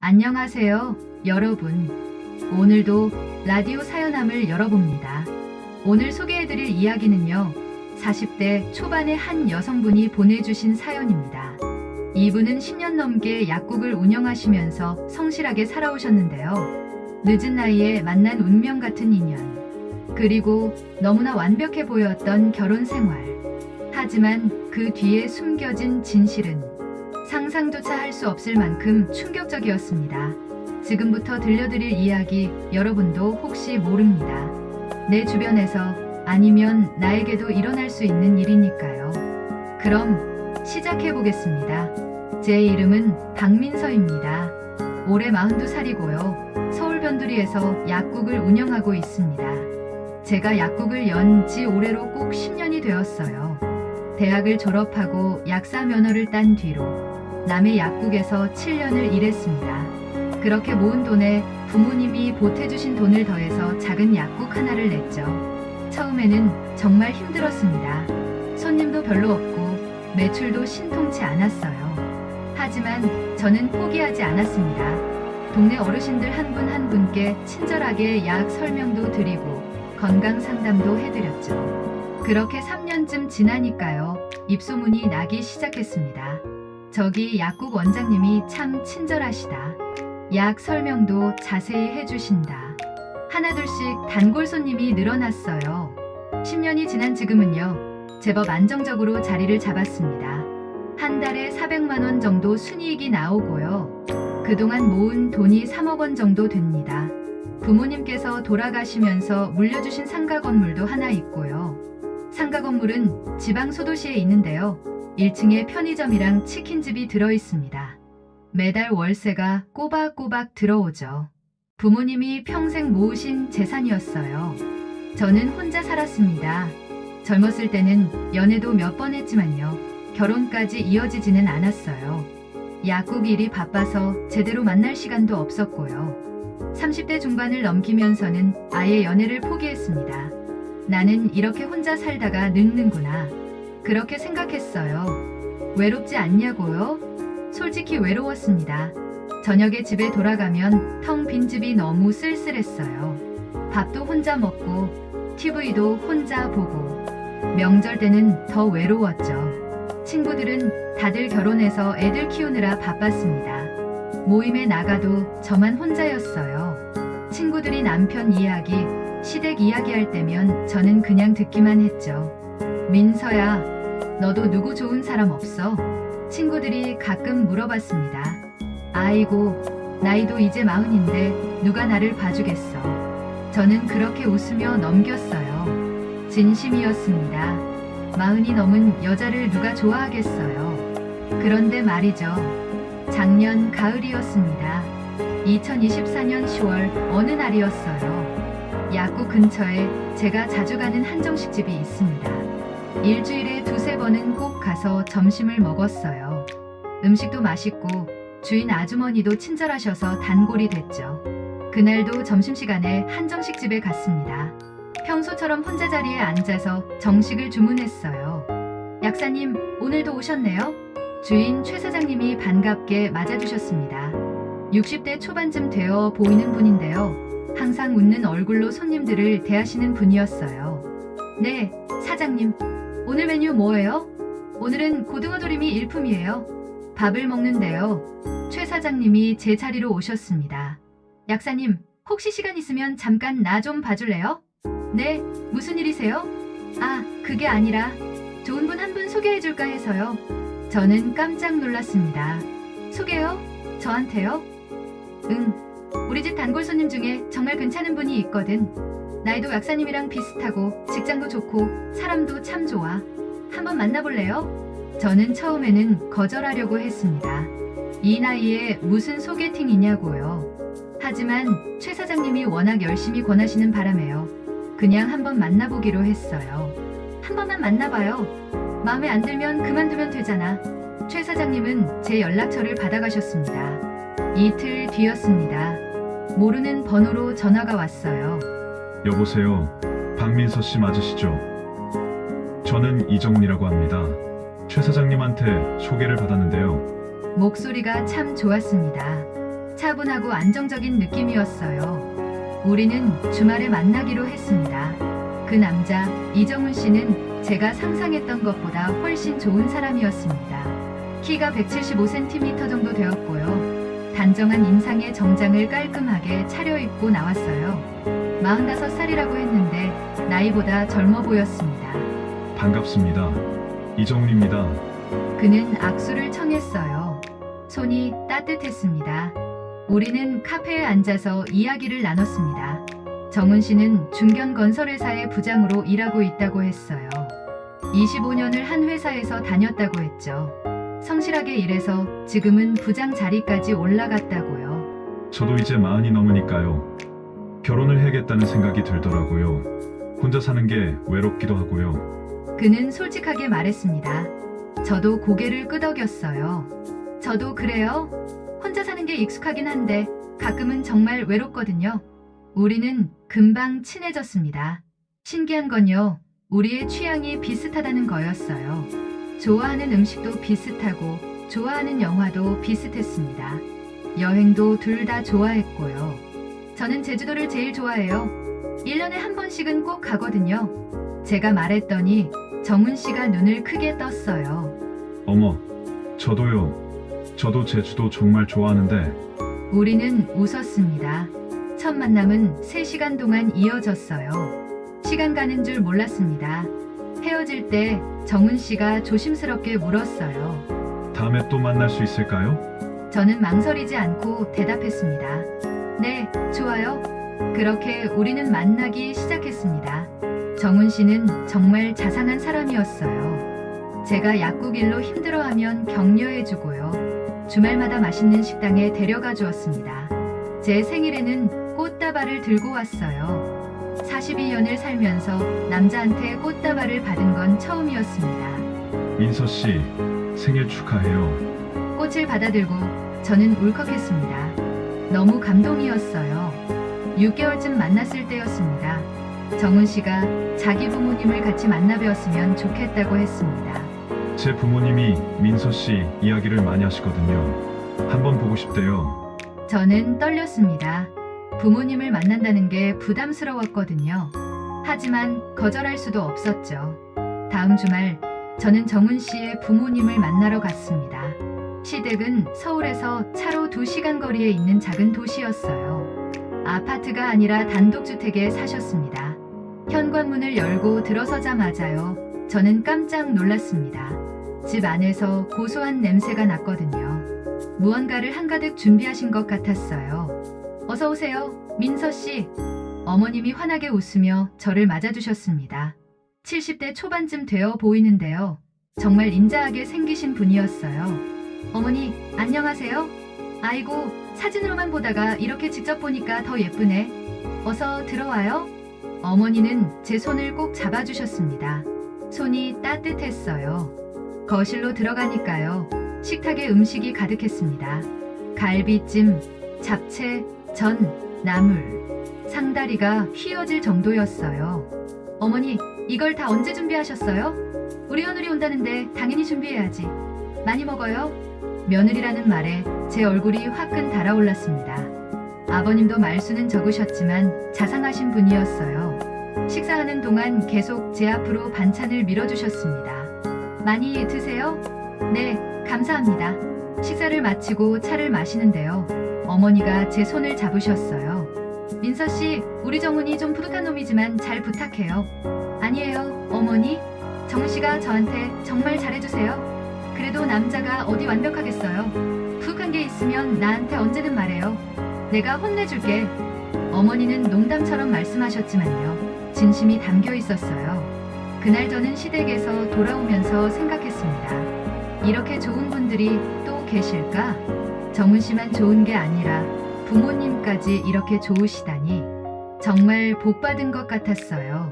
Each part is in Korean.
안녕하세요, 여러분. 오늘도 라디오 사연함을 열어봅니다. 오늘 소개해드릴 이야기는요, 40대 초반의 한 여성분이 보내주신 사연입니다. 이분은 10년 넘게 약국을 운영하시면서 성실하게 살아오셨는데요. 늦은 나이에 만난 운명 같은 인연, 그리고 너무나 완벽해 보였던 결혼 생활. 하지만 그 뒤에 숨겨진 진실은 상상조차 할 수 없을 만큼 충격적이었습니다. 지금부터 들려드릴 이야기, 여러분도 혹시 모릅니다. 내 주변에서 아니면 나에게도 일어날 수 있는 일이니까요. 그럼 시작해보겠습니다. 제 이름은 박민서입니다. 올해 42살이고요. 서울 변두리에서 약국을 운영하고 있습니다. 제가 약국을 연 지 올해로 꼭 10년이 되었어요. 대학을 졸업하고 약사 면허를 딴 뒤로 남의 약국에서 7년을 일했습니다. 그렇게 모은 돈에 부모님이 보태주신 돈을 더해서 작은 약국 하나를 냈죠. 처음에는 정말 힘들었습니다. 손님도 별로 없고 매출도 신통치 않았어요. 하지만 저는 포기하지 않았습니다. 동네 어르신들 한 분 한 분께 친절하게 약 설명도 드리고 건강 상담도 해드렸죠. 그렇게 3년쯤 지나니까요, 입소문이 나기 시작했습니다. 저기 약국 원장님이 참 친절하시다. 약 설명도 자세히 해주신다. 하나둘씩 단골 손님이 늘어났어요. 10년이 지난 지금은요, 제법 안정적으로 자리를 잡았습니다. 한 달에 400만 원 정도 순이익이 나오고요. 그동안 모은 돈이 3억 원 정도 됩니다. 부모님께서 돌아가시면서 물려주신 상가 건물도 하나 있고요. 상가 건물은 지방 소도시에 있는데요. 1층에 편의점이랑 치킨집이 들어있습니다. 매달 월세가 꼬박꼬박 들어오죠. 부모님이 평생 모으신 재산이었어요. 저는 혼자 살았습니다. 젊었을 때는 연애도 몇 번 했지만요, 결혼까지 이어지지는 않았어요. 약국 일이 바빠서 제대로 만날 시간도 없었고요. 30대 중반을 넘기면서는 아예 연애를 포기했습니다. 나는 이렇게 혼자 살다가 늙는구나, 그렇게 생각했어요. 외롭지 않냐고요? 솔직히 외로웠습니다. 저녁에 집에 돌아가면 텅 빈 집이 너무 쓸쓸했어요. 밥도 혼자 먹고 TV도 혼자 보고, 명절 때는 더 외로웠죠. 친구들은 다들 결혼해서 애들 키우느라 바빴습니다. 모임에 나가도 저만 혼자였어요. 친구들이 남편 이야기, 시댁 이야기할 때면 저는 그냥 듣기만 했죠. 민서야, 너도 누구 좋은 사람 없어? 친구들이 가끔 물어봤습니다. 아이고, 나이도 이제 40인데 누가 나를 봐주겠어. 저는 그렇게 웃으며 넘겼어요. 진심이었습니다. 40이 넘은 여자를 누가 좋아하겠어요. 그런데 말이죠. 작년 가을이었습니다. 2024년 10월 어느 날이었어요. 약국 근처에 제가 자주 가는 한정식집이 있습니다. 일주일에 두세 번은 꼭 가서 점심을 먹었어요. 음식도 맛있고 주인 아주머니도 친절하셔서 단골이 됐죠. 그날도 점심시간에 한정식집에 갔습니다. 평소처럼 혼자 자리에 앉아서 정식을 주문했어요. 약사님, 오늘도 오셨네요? 주인 최 사장님이 반갑게 맞아주셨습니다. 60대 초반쯤 되어 보이는 분인데요. 항상 웃는 얼굴로 손님들을 대하시는 분이었어요. 네, 사장님. 오늘 메뉴 뭐예요? 오늘은 고등어 조림이 일품이에요. 밥을 먹는데요, 최 사장님이 제 자리로 오셨습니다. 약사님, 혹시 시간 있으면 잠깐 나 좀 봐줄래요? 네, 무슨 일이세요? 아, 그게 아니라 좋은 분 한 분 소개해줄까 해서요. 저는 깜짝 놀랐습니다. 소개요? 저한테요? 응, 우리 집 단골 손님 중에 정말 괜찮은 분이 있거든. 나이도 약사님이랑 비슷하고 직장도 좋고 사람도 참 좋아. 한번 만나볼래요? 저는 처음에는 거절하려고 했습니다. 이 나이에 무슨 소개팅이냐고요. 하지만 최 사장님이 워낙 열심히 권하시는 바람에요, 그냥 한번 만나보기로 했어요. 한 번만 만나봐요. 마음에 안 들면 그만두면 되잖아. 최 사장님은 제 연락처를 받아가셨습니다. 이틀 뒤였습니다. 모르는 번호로 전화가 왔어요. 여보세요. 박민서 씨 맞으시죠? 저는 이정훈이라고 합니다. 최 사장님한테 소개를 받았는데요. 목소리가 참 좋았습니다. 차분하고 안정적인 느낌이었어요. 우리는 주말에 만나기로 했습니다. 그 남자, 이정훈 씨는 제가 상상했던 것보다 훨씬 좋은 사람이었습니다. 키가 175cm 정도 되었고요. 단정한 인상에 정장을 깔끔하게 차려입고 나왔어요. 45살이라고 했는데 나이보다 젊어 보였습니다. 반갑습니다. 이정훈입니다. 그는 악수를 청했어요. 손이 따뜻했습니다. 우리는 카페에 앉아서 이야기를 나눴습니다. 정훈 씨는 중견건설회사의 부장으로 일하고 있다고 했어요. 25년을 한 회사에서 다녔다고 했죠. 성실하게 일해서 지금은 부장 자리까지 올라갔다고요. 저도 이제 40이 넘으니까요. 결혼을 해야겠다는 생각이 들더라고요. 혼자 사는 게 외롭기도 하고요. 그는 솔직하게 말했습니다. 저도 고개를 끄덕였어요. 저도 그래요. 혼자 사는 게 익숙하긴 한데 가끔은 정말 외롭거든요. 우리는 금방 친해졌습니다. 신기한 건요, 우리의 취향이 비슷하다는 거였어요. 좋아하는 음식도 비슷하고 좋아하는 영화도 비슷했습니다. 여행도 둘 다 좋아했고요. 저는 제주도를 제일 좋아해요. 1년에 한 번씩은 꼭 가거든요. 제가 말했더니 정훈 씨가 눈을 크게 떴어요. 어머, 저도요. 저도 제주도 정말 좋아하는데 우리는 웃었습니다. 첫 만남은 3시간 동안 이어졌어요. 시간 가는 줄 몰랐습니다. 헤어질 때 정훈 씨가 조심스럽게 물었어요. 다음에 또 만날 수 있을까요? 저는 망설이지 않고 대답했습니다. 네, 좋아요. 그렇게 우리는 만나기 시작했습니다. 정훈 씨는 정말 자상한 사람이었어요. 제가 약국 일로 힘들어하면 격려해주고요. 주말마다 맛있는 식당에 데려가 주었습니다. 제 생일에는 꽃다발을 들고 왔어요. 42년을 살면서 남자한테 꽃다발을 받은 건 처음이었습니다. 민서 씨, 생일 축하해요. 꽃을 받아들고 저는 울컥했습니다. 너무 감동이었어요. 6개월쯤 만났을 때였습니다. 정훈 씨가 자기 부모님을 같이 만나 뵈었으면 좋겠다고 했습니다. 제 부모님이 민서 씨 이야기를 많이 하시거든요. 한번 보고 싶대요. 저는 떨렸습니다. 부모님을 만난다는 게 부담스러웠거든요. 하지만 거절할 수도 없었죠. 다음 주말 저는 정훈 씨의 부모님을 만나러 갔습니다. 시댁은 서울에서 차로 2시간 거리에 있는 작은 도시였어요. 아파트가 아니라 단독주택에 사셨습니다. 현관문을 열고 들어서자마자요, 저는 깜짝 놀랐습니다. 집 안에서 고소한 냄새가 났거든요. 무언가를 한가득 준비하신 것 같았어요. 어서 오세요, 민서 씨. 어머님이 환하게 웃으며 저를 맞아주셨습니다. 70대 초반쯤 되어 보이는데요. 정말 인자하게 생기신 분이었어요. 어머니, 안녕하세요. 아이고, 사진으로만 보다가 이렇게 직접 보니까 더 예쁘네. 어서 들어와요. 어머니는 제 손을 꼭 잡아주셨습니다. 손이 따뜻했어요. 거실로 들어가니까요, 식탁에 음식이 가득했습니다. 갈비찜, 잡채, 전, 나물. 상다리가 휘어질 정도였어요. 어머니, 이걸 다 언제 준비하셨어요? 우리 며느리 온다는데 당연히 준비해야지. 많이 먹어요. 며느리라는 말에 제 얼굴이 화끈 달아올랐습니다. 아버님도 말수는 적으셨지만 자상하신 분이었어요. 식사하는 동안 계속 제 앞으로 반찬을 밀어주셨습니다. 많이 드세요? 네, 감사합니다. 식사를 마치고 차를 마시는데요, 어머니가 제 손을 잡으셨어요. 민서 씨, 우리 정훈이 좀 부득한 놈이지만 잘 부탁해요. 아니에요, 어머니. 정훈 씨가 저한테 정말 잘해주세요. 그래도 남자가 어디 완벽하겠어요. 부족한 게 있으면 나한테 언제든 말해요. 내가 혼내줄게. 어머니는 농담처럼 말씀하셨지만요, 진심이 담겨 있었어요. 그날 저는 시댁에서 돌아오면서 생각했습니다. 이렇게 좋은 분들이 또 계실까? 정훈 씨만 좋은 게 아니라 부모님까지 이렇게 좋으시다니 정말 복받은 것 같았어요.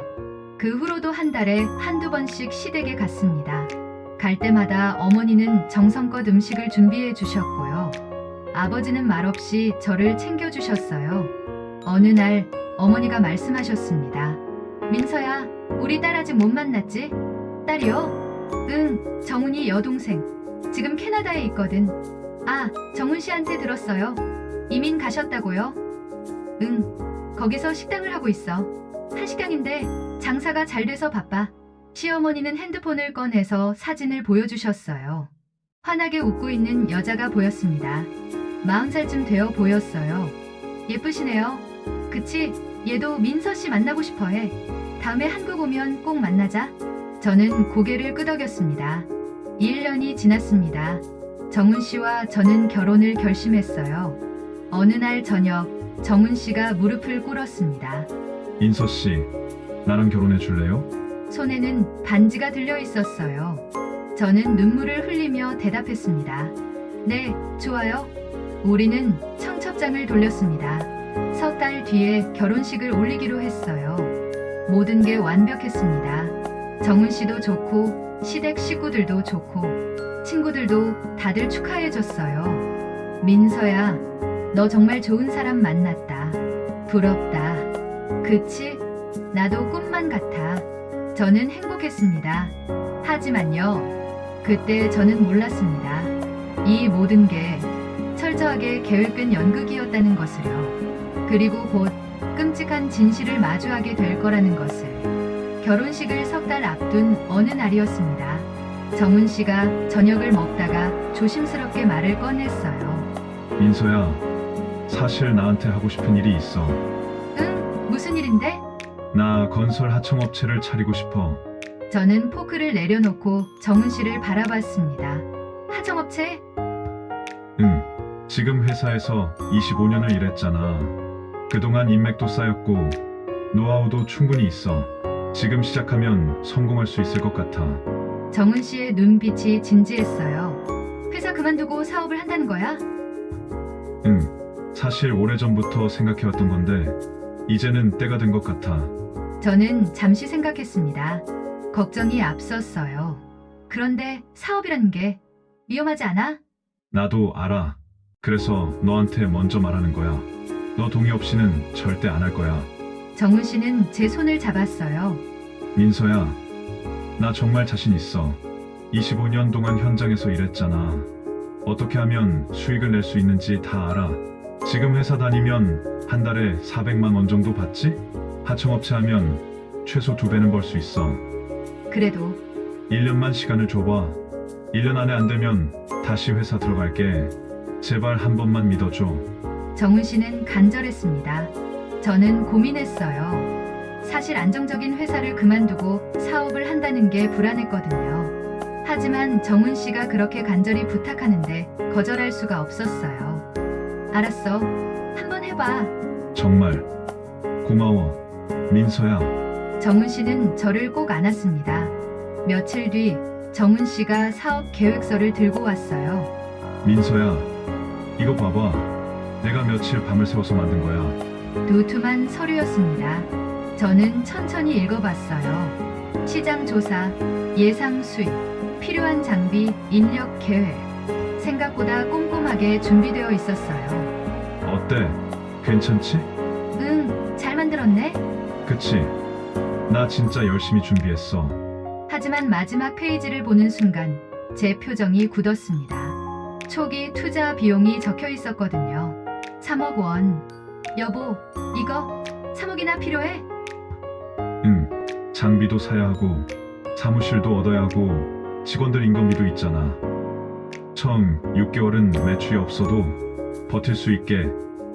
그 후로도 한 달에 한두 번씩 시댁에 갔습니다. 갈 때마다 어머니는 정성껏 음식을 준비해 주셨고요. 아버지는 말없이 저를 챙겨주셨어요. 어느 날 어머니가 말씀하셨습니다. 민서야, 우리 딸 아직 못 만났지? 딸이요? 응, 정훈이 여동생. 지금 캐나다에 있거든. 아, 정훈 씨한테 들었어요. 이민 가셨다고요? 응, 거기서 식당을 하고 있어. 한식당인데 장사가 잘 돼서 바빠. 시어머니는 핸드폰을 꺼내서 사진을 보여주셨어요. 환하게 웃고 있는 여자가 보였습니다. 40살쯤 되어 보였어요. 예쁘시네요. 그치? 얘도 민서 씨 만나고 싶어 해. 다음에 한국 오면 꼭 만나자. 저는 고개를 끄덕였습니다. 1년이 지났습니다. 정훈 씨와 저는 결혼을 결심했어요. 어느 날 저녁, 정훈 씨가 무릎을 꿇었습니다. 인서 씨, 나랑 결혼해 줄래요? 손에는 반지가 들려 있었어요. 저는 눈물을 흘리며 대답했습니다. 네, 좋아요. 우리는 청첩장을 돌렸습니다. 석 달 뒤에 결혼식을 올리기로 했어요. 모든 게 완벽했습니다. 정훈 씨도 좋고, 시댁 식구들도 좋고, 친구들도 다들 축하해줬어요. 민서야, 너 정말 좋은 사람 만났다. 부럽다. 그치? 나도 꿈만 같아. 저는 행복했습니다. 하지만요, 그때 저는 몰랐습니다. 이 모든 게 철저하게 계획된 연극이었다는 것을요. 그리고 곧 끔찍한 진실을 마주하게 될 거라는 것을. 결혼식을 석 달 앞둔 어느 날이었습니다. 정훈 씨가 저녁을 먹다가 조심스럽게 말을 꺼냈어요. 민서야, 사실 나한테 하고 싶은 일이 있어. 응? 무슨 일인데? 나 건설 하청업체를 차리고 싶어. 저는 포크를 내려놓고 정훈 씨를 바라봤습니다. 하청업체? 응, 지금 회사에서 25년을 일했잖아. 그동안 인맥도 쌓였고 노하우도 충분히 있어. 지금 시작하면 성공할 수 있을 것 같아. 정훈 씨의 눈빛이 진지했어요. 회사 그만두고 사업을 한다는 거야? 응, 사실 오래전부터 생각해왔던 건데 이제는 때가 된 것 같아. 저는 잠시 생각했습니다. 걱정이 앞섰어요. 그런데 사업이라는 게 위험하지 않아? 나도 알아. 그래서 너한테 먼저 말하는 거야. 너 동의 없이는 절대 안 할 거야. 정훈 씨는 제 손을 잡았어요. 민서야, 나 정말 자신 있어. 25년 동안 현장에서 일했잖아. 어떻게 하면 수익을 낼 수 있는지 다 알아. 지금 회사 다니면 한 달에 400만 원 정도 받지? 하청업체 하면 최소 2배는 벌 수 있어. 그래도 1년만 시간을 줘봐. 1년 안에 안 되면 다시 회사 들어갈게. 제발 한 번만 믿어줘. 정훈 씨는 간절했습니다. 저는 고민했어요. 사실 안정적인 회사를 그만두고 사업을 한다는 게 불안했거든요. 하지만 정훈 씨가 그렇게 간절히 부탁하는데 거절할 수가 없었어요. 알았어. 한번 해봐. 정말 고마워. 민서야, 정훈 씨는 저를 꼭 안았습니다. 며칠 뒤 정훈 씨가 사업 계획서를 들고 왔어요. 민서야, 이거 봐봐. 내가 며칠 밤을 새워서 만든 거야. 두툼한 서류였습니다. 저는 천천히 읽어봤어요. 시장 조사, 예상 수익, 필요한 장비, 인력 계획. 생각보다 꼼꼼하게 준비되어 있었어요. 어때? 괜찮지? 응, 잘 만들었네. 그치? 나 진짜 열심히 준비했어. 하지만 마지막 페이지를 보는 순간 제 표정이 굳었습니다. 초기 투자 비용이 적혀 있었거든요. 3억 원. 여보, 이거 3억이나 필요해? 응, 장비도 사야 하고 사무실도 얻어야 하고 직원들 인건비도 있잖아. 처음 6개월은 매출이 없어도 버틸 수 있게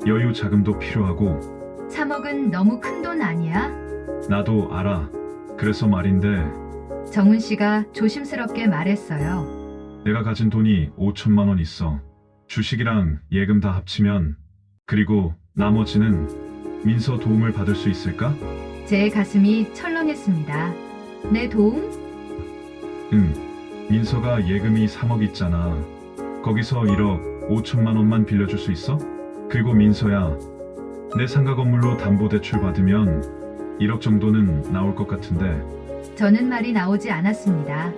여유 자금도 필요하고. 3억은 너무 큰 돈 아니야? 나도 알아. 그래서 말인데 정훈 씨가 조심스럽게 말했어요. 내가 가진 돈이 5천만 원 있어. 주식이랑 예금 다 합치면. 그리고 나머지는 민서 도움을 받을 수 있을까? 제 가슴이 철렁했습니다. 내 도움? 응, 민서가 예금이 3억 있잖아. 거기서 1억 5천만 원만 빌려줄 수 있어? 그리고 민서야, 내 상가 건물로 담보대출 받으면 1억 정도는 나올 것 같은데. 저는 말이 나오지 않았습니다.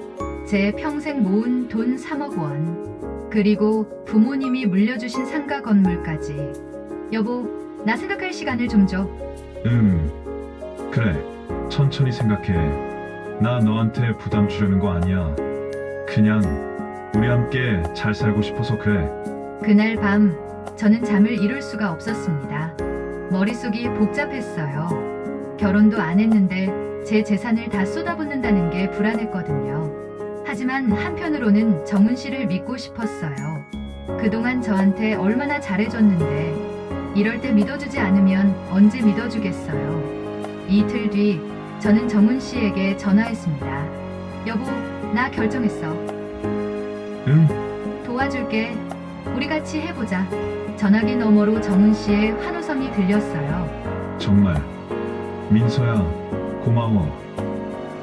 제 평생 모은 돈 3억 원. 그리고 부모님이 물려주신 상가 건물까지. 여보, 나 생각할 시간을 좀 줘. 그래. 천천히 생각해. 나 너한테 부담 주려는 거 아니야. 그냥 우리 함께 잘 살고 싶어서 그래. 그날 밤 저는 잠을 이룰 수가 없었습니다. 머릿속이 복잡했어요. 결혼도 안 했는데 제 재산을 다 쏟아붓는다는 게 불안했거든요. 하지만 한편으로는 정훈 씨를 믿고 싶었어요. 그동안 저한테 얼마나 잘해줬는데 이럴 때 믿어주지 않으면 언제 믿어주겠어요. 이틀 뒤 저는 정훈 씨에게 전화했습니다. 여보, 나 결정했어. 응? 도와줄게. 우리 같이 해보자. 전화기 너머로 정훈 씨의 환호성이 들렸어요. 정말. 민서야, 고마워.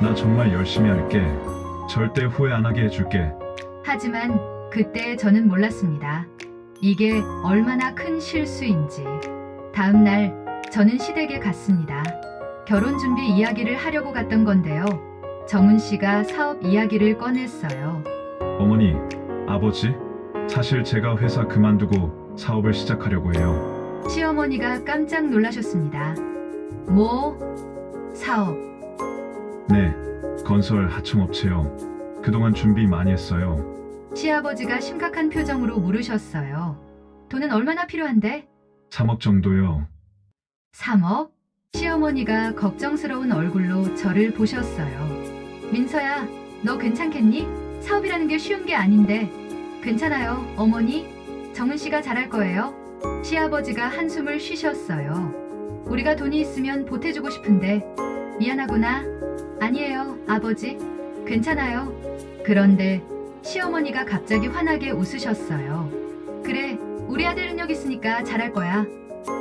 나 정말 열심히 할게. 절대 후회 안 하게 해줄게. 하지만 그때 저는 몰랐습니다. 이게 얼마나 큰 실수인지. 다음 날 저는 시댁에 갔습니다. 결혼 준비 이야기를 하려고 갔던 건데요. 정훈 씨가 사업 이야기를 꺼냈어요. 어머니, 아버지, 사실 제가 회사 그만두고 사업을 시작하려고 해요. 시어머니가 깜짝 놀라셨습니다. 뭐? 사업. 네, 건설 하청업체요. 그동안 준비 많이 했어요. 시아버지가 심각한 표정으로 물으셨어요. 돈은 얼마나 필요한데? 3억 정도요. 3억? 시어머니가 걱정스러운 얼굴로 저를 보셨어요. 민서야, 너 괜찮겠니? 사업이라는 게 쉬운 게 아닌데. 괜찮아요, 어머니. 정은 씨가 잘할 거예요. 시아버지가 한숨을 쉬셨어요. 우리가 돈이 있으면 보태주고 싶은데. 미안하구나. 아니에요, 아버지. 괜찮아요. 그런데 시어머니가 갑자기 환하게 웃으셨어요. 그래, 우리 아들 능력 있으니까 잘할 거야.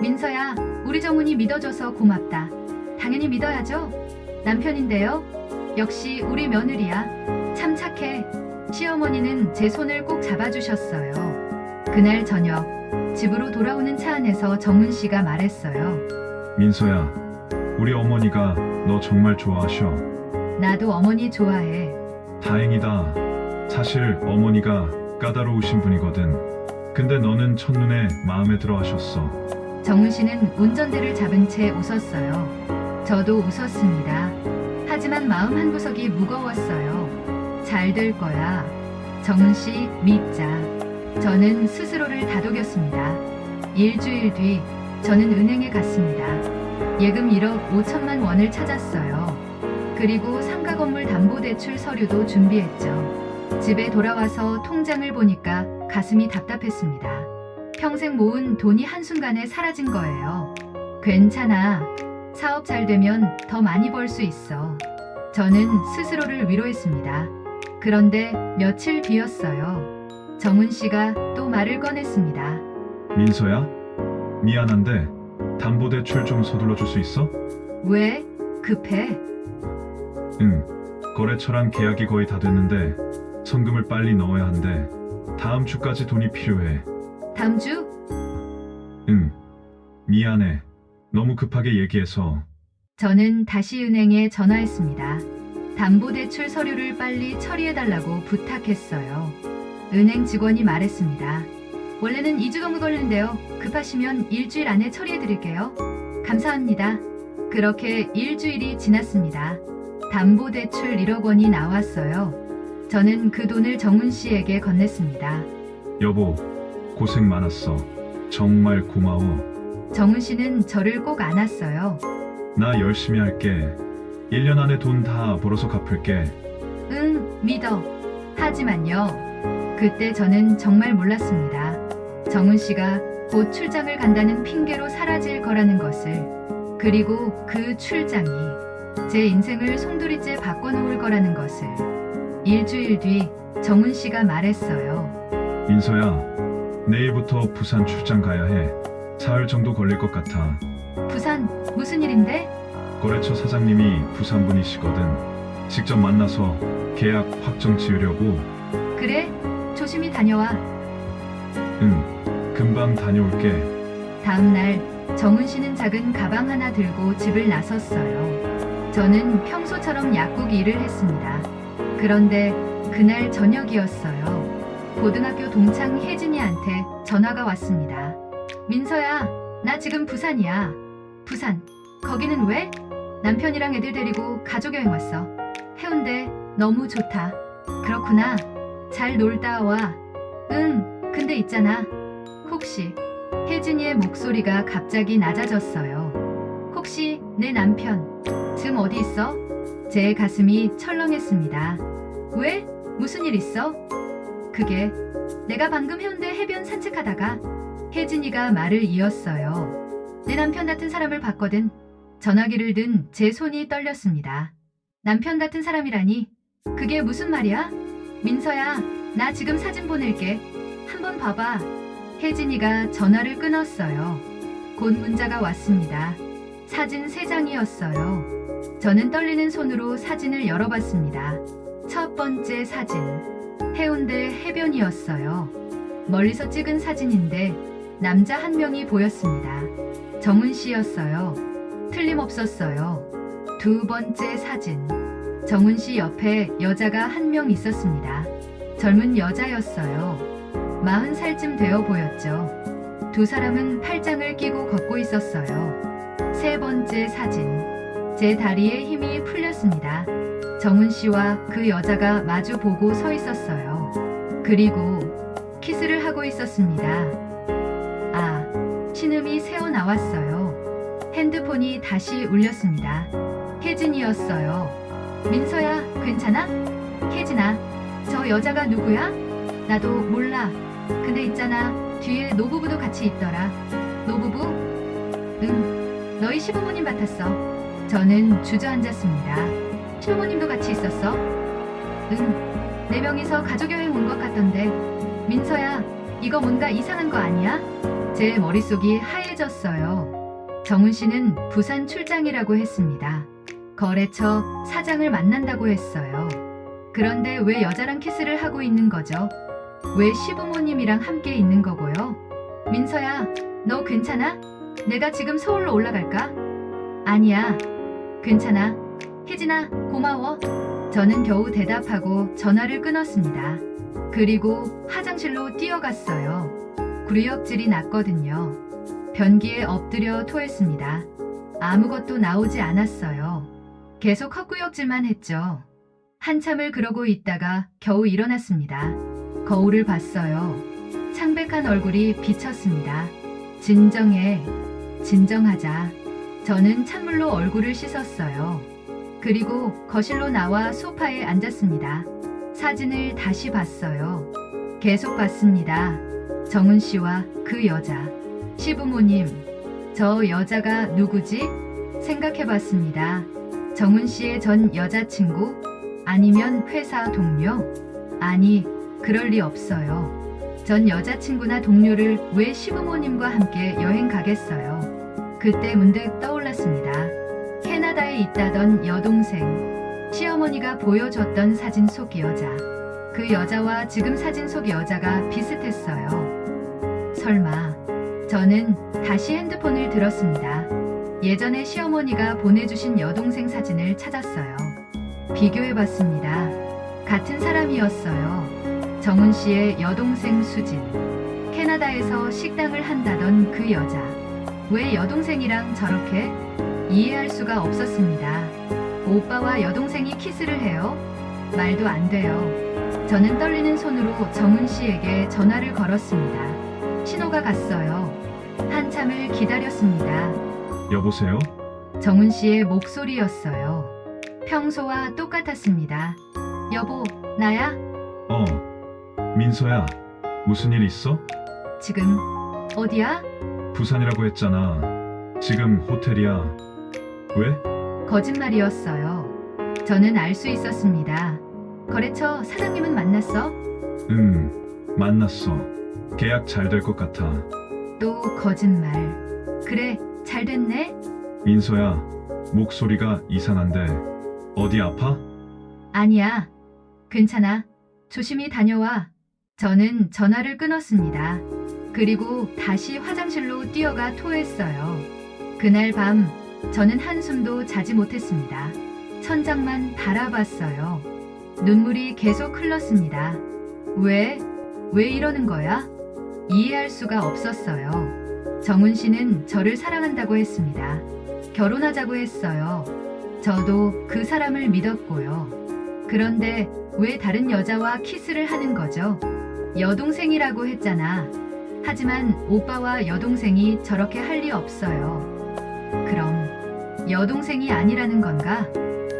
민서야, 우리 정훈이 믿어줘서 고맙다. 당연히 믿어야죠. 남편인데요. 역시 우리 며느리야. 참 착해. 시어머니는 제 손을 꼭 잡아주셨어요. 그날 저녁, 집으로 돌아오는 차 안에서 정훈 씨가 말했어요. 민서야, 우리 어머니가 너 정말 좋아하셔. 나도 어머니 좋아해. 다행이다. 사실 어머니가 까다로우신 분이거든. 근데 너는 첫눈에 마음에 들어 하셨어. 정훈 씨는 운전대를 잡은 채 웃었어요. 저도 웃었습니다. 하지만 마음 한구석이 무거웠어요. 잘 될 거야. 정훈 씨 믿자. 저는 스스로를 다독였습니다. 일주일 뒤 저는 은행에 갔습니다. 예금 1억 5천만 원을 찾았어요. 그리고 상가 건물 담보대출 서류도 준비했죠. 집에 돌아와서 통장을 보니까 가슴이 답답했습니다. 평생 모은 돈이 한순간에 사라진 거예요. 괜찮아. 사업 잘 되면 더 많이 벌 수 있어. 저는 스스로를 위로했습니다. 그런데 며칠 뒤였어요. 정훈 씨가 또 말을 꺼냈습니다. 민서야, 미안한데 담보대출 좀 서둘러 줄 수 있어? 왜? 급해? 응. 거래처랑 계약이 거의 다 됐는데 성금을 빨리 넣어야 한대. 다음 주까지 돈이 필요해. 다음 주? 응. 미안해. 너무 급하게 얘기해서. 저는 다시 은행에 전화했습니다. 담보대출 서류를 빨리 처리해달라고 부탁했어요. 은행 직원이 말했습니다. 원래는 2주 정도 걸리는데요. 급하시면 일주일 안에 처리해드릴게요. 감사합니다. 그렇게 일주일이 지났습니다. 담보대출 1억 원이 나왔어요. 저는 그 돈을 정훈 씨에게 건넸습니다. 여보, 고생 많았어. 정말 고마워. 정훈 씨는 저를 꼭 안았어요. 나 열심히 할게. 1년 안에 돈 다 벌어서 갚을게. 응, 믿어. 하지만요. 그때 저는 정말 몰랐습니다. 정훈 씨가 곧 출장을 간다는 핑계로 사라질 거라는 것을. 그리고 그 출장이 제 인생을 송두리째 바꿔놓을 거라는 것을. 일주일 뒤 정훈 씨가 말했어요. 민서야, 내일부터 부산 출장 가야 해. 사흘 정도 걸릴 것 같아. 부산 무슨 일인데? 거래처 사장님이 부산 분이시거든. 직접 만나서 계약 확정 지으려고. 그래? 조심히 다녀와. 응, 금방 다녀올게. 다음 날 정훈 씨는 작은 가방 하나 들고 집을 나섰어요. 저는 평소처럼 약국 일을 했습니다. 그런데 그날 저녁이었어요. 고등학교 동창 혜진이한테 전화가 왔습니다. 민서야, 나 지금 부산이야. 부산. 거기는 왜? 남편이랑 애들 데리고 가족여행 왔어. 해운대 너무 좋다. 그렇구나. 잘 놀다 와. 응, 근데 있잖아. 혹시 혜진이의 목소리가 갑자기 낮아졌어요. 혹시 내 남편 지금 어디 있어? 제 가슴이 철렁했습니다. 왜? 무슨 일 있어? 그게 내가 방금 해운대 해변 산책하다가 혜진이가 말을 이었어요. 내 남편 같은 사람을 봤거든. 전화기를 든 제 손이 떨렸습니다. 남편 같은 사람이라니? 그게 무슨 말이야? 민서야, 나 지금 사진 보낼게. 한번 봐봐. 혜진이가 전화를 끊었어요. 곧 문자가 왔습니다. 사진 3장이었어요. 저는 떨리는 손으로 사진을 열어봤습니다. 첫 번째 사진. 해운대 해변이었어요. 멀리서 찍은 사진인데 남자 한 명이 보였습니다. 정훈 씨였어요. 틀림없었어요. 두 번째 사진. 정훈 씨 옆에 여자가 한 명 있었습니다. 젊은 여자였어요. 40살쯤 되어 보였죠. 두 사람은 팔짱을 끼고 걷고 있었어요. 세 번째 사진. 제 다리에 힘이 풀렸습니다. 정훈 씨와 그 여자가 마주 보고 서 있었어요. 그리고 키스를 하고 있었습니다. 아, 신음이 새어 나왔어요. 핸드폰이 다시 울렸습니다. 혜진이었어요. 민서야, 괜찮아? 혜진아, 저 여자가 누구야? 나도 몰라. 근데 있잖아, 뒤에 노부부도 같이 있더라. 노부부? 응, 너희 시부모님 같았어. 저는 주저앉았습니다. 시부모님도 같이 있었어? 응, 4명이서 가족여행 온 것 같던데. 민서야, 이거 뭔가 이상한 거 아니야? 제 머릿속이 하얘졌어요. 정훈 씨는 부산 출장이라고 했습니다. 거래처 사장을 만난다고 했어요. 그런데 왜 여자랑 키스를 하고 있는 거죠? 왜 시부모님이랑 함께 있는 거고요? 민서야, 너 괜찮아? 내가 지금 서울로 올라갈까? 아니야, 괜찮아. 혜진아, 고마워. 저는 겨우 대답하고 전화를 끊었습니다. 그리고 화장실로 뛰어갔어요. 구류역질이 났거든요. 변기에 엎드려 토했습니다. 아무것도 나오지 않았어요. 계속 헛구역질만 했죠. 한참을 그러고 있다가 겨우 일어났습니다. 거울을 봤어요. 창백한 얼굴이 비쳤습니다. 진정해. 진정하자. 저는 찬물로 얼굴을 씻었어요. 그리고 거실로 나와 소파에 앉았습니다. 사진을 다시 봤어요. 계속 봤습니다. 정훈 씨와 그 여자. 시부모님, 저 여자가 누구지? 생각해봤습니다. 정훈 씨의 전 여자친구? 아니면 회사 동료? 아니, 그럴 리 없어요. 전 여자친구나 동료를 왜 시부모님과 함께 여행 가겠어요? 그때 문득 떠올랐습니다. 캐나다에 있다던 여동생. 시어머니가 보여줬던 사진 속 여자. 그 여자와 지금 사진 속 여자가 비슷했어요. 설마. 저는 다시 핸드폰을 들었습니다. 예전에 시어머니가 보내주신 여동생 사진을 찾았어요. 비교해봤습니다. 같은 사람이었어요. 정훈 씨의 여동생 수진. 캐나다에서 식당을 한다던 그 여자. 왜 여동생이랑 저렇게? 이해할 수가 없었습니다. 오빠와 여동생이 키스를 해요? 말도 안 돼요. 저는 떨리는 손으로 정훈 씨에게 전화를 걸었습니다. 신호가 갔어요. 한참을 기다렸습니다. 여보세요? 정훈 씨의 목소리였어요. 평소와 똑같았습니다. 여보, 나야? 민서야. 무슨 일 있어? 지금 어디야? 부산이라고 했잖아. 지금 호텔이야. 왜? 거짓말이었어요. 저는 알 수 있었습니다. 거래처 사장님은 만났어? 만났어. 계약 잘 될 것 같아. 또 거짓말. 그래, 잘 됐네? 민서야, 목소리가 이상한데 어디 아파? 아니야. 괜찮아. 조심히 다녀와. 저는 전화를 끊었습니다. 그리고 다시 화장실로 뛰어가 토했어요. 그날 밤 저는 한숨도 자지 못했습니다. 천장만 바라봤어요. 눈물이 계속 흘렀습니다. 왜 이러는 거야? 이해할 수가 없었어요. 정훈 씨는 저를 사랑한다고 했습니다. 결혼하자고 했어요. 저도 그 사람을 믿었고요. 그런데 왜 다른 여자와 키스를 하는 거죠? 여동생이라고 했잖아. 하지만 오빠와 여동생이 저렇게 할 리 없어요. 그럼 여동생이 아니라는 건가?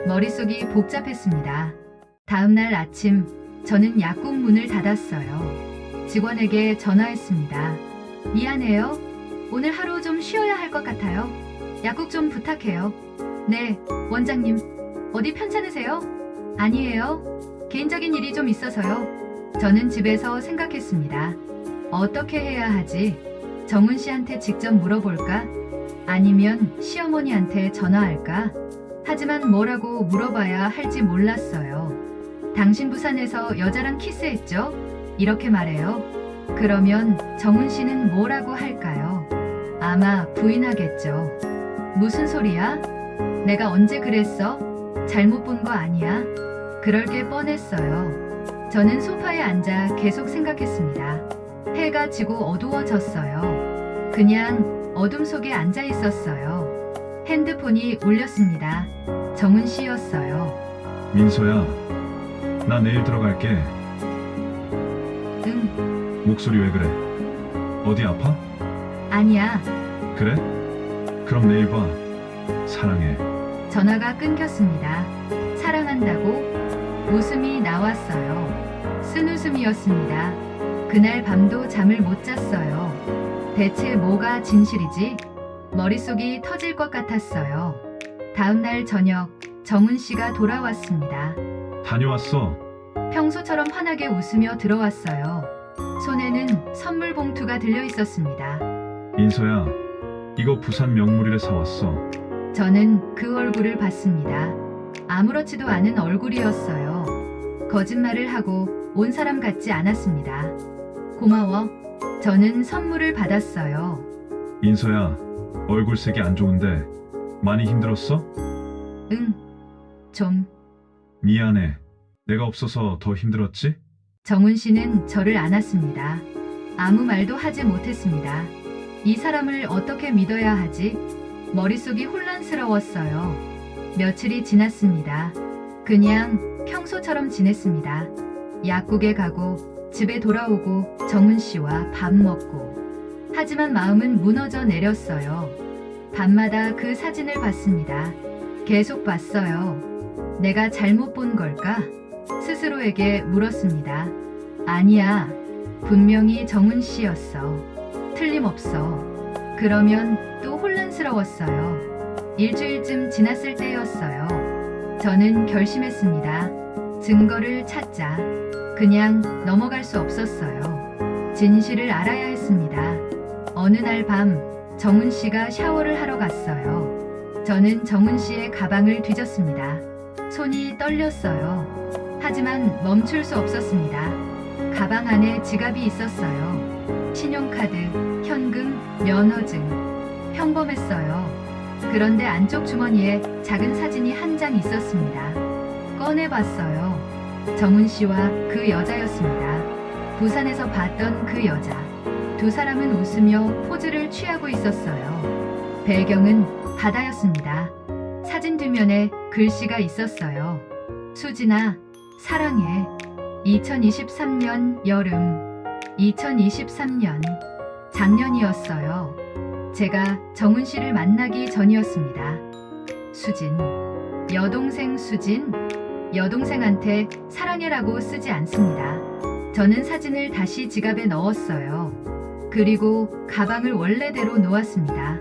머릿속이 복잡했습니다. 다음날 아침 저는 약국 문을 닫았어요. 직원에게 전화했습니다. 미안해요. 오늘 하루 좀 쉬어야 할 것 같아요. 약국 좀 부탁해요. 네, 원장님. 어디 편찮으세요? 아니에요. 개인적인 일이 좀 있어서요. 저는 집에서 생각했습니다. 어떻게 해야 하지? 정은 씨한테 직접 물어볼까? 아니면 시어머니한테 전화할까? 하지만 뭐라고 물어봐야 할지 몰랐어요. 당신 부산에서 여자랑 키스했죠? 이렇게 말해요. 그러면 정은 씨는 뭐라고 할까요? 아마 부인하겠죠. 무슨 소리야? 내가 언제 그랬어? 잘못 본 거 아니야? 그럴 게 뻔했어요. 저는 소파에 앉아 계속 생각했습니다. 해가 지고 어두워졌어요. 그냥 어둠 속에 앉아 있었어요. 핸드폰이 울렸습니다. 정은 씨였어요. 민서야, 나 내일 들어갈게. 응, 목소리 왜 그래? 어디 아파? 아니야. 그래? 그럼 내일 봐. 사랑해. 전화가 끊겼습니다. 사랑한다고? 웃음이 나왔어요. 쓴웃음이었습니다. 그날 밤도 잠을 못 잤어요. 대체 뭐가 진실이지? 머릿속이 터질 것 같았어요. 다음날 저녁, 정은 씨가 돌아왔습니다. 다녀왔어. 평소처럼 환하게 웃으며 들어왔어요. 손에는 선물 봉투가 들려 있었습니다. 민서야, 이거 부산 명물이래 사왔어. 저는 그 얼굴을 봤습니다. 아무렇지도 않은 얼굴이었어요. 거짓말을 하고 온 사람 같지 않았습니다. 고마워. 저는 선물을 받았어요. 민서야, 얼굴색이 안 좋은데 많이 힘들었어? 응, 좀. 미안해. 내가 없어서 더 힘들었지? 정은 씨는 저를 안았습니다. 아무 말도 하지 못했습니다. 이 사람을 어떻게 믿어야 하지? 머릿속이 혼란스러웠어요. 며칠이 지났습니다. 그냥 평소처럼 지냈습니다. 약국에 가고 집에 돌아오고 정은 씨와 밥 먹고. 하지만 마음은 무너져 내렸어요. 밤마다 그 사진을 봤습니다. 계속 봤어요. 내가 잘못 본 걸까? 스스로에게 물었습니다. 아니야. 분명히 정은 씨였어. 틀림없어. 그러면 또 혼란스러웠어요. 일주일쯤 지났을 때였어요. 저는 결심했습니다. 증거를 찾자. 그냥 넘어갈 수 없었어요. 진실을 알아야 했습니다. 어느 날 밤 정은 씨가 샤워를 하러 갔어요. 저는 정은 씨의 가방을 뒤졌습니다. 손이 떨렸어요. 하지만 멈출 수 없었습니다. 가방 안에 지갑이 있었어요. 신용카드, 현금, 면허증. 평범했어요. 그런데 안쪽 주머니에 작은 사진이 한 장 있었습니다. 꺼내봤어요. 정은 씨와 그 여자였습니다. 부산에서 봤던 그 여자. 두 사람은 웃으며 포즈를 취하고 있었어요. 배경은 바다였습니다. 사진 뒷면에 글씨가 있었어요. 수진아, 사랑해. 2023년 여름. 2023년. 작년이었어요. 제가 정은 씨를 만나기 전이었습니다. 수진. 여동생 수진. 여동생한테 사랑해라고 쓰지 않습니다. 저는 사진을 다시 지갑에 넣었어요. 그리고 가방을 원래대로 놓았습니다.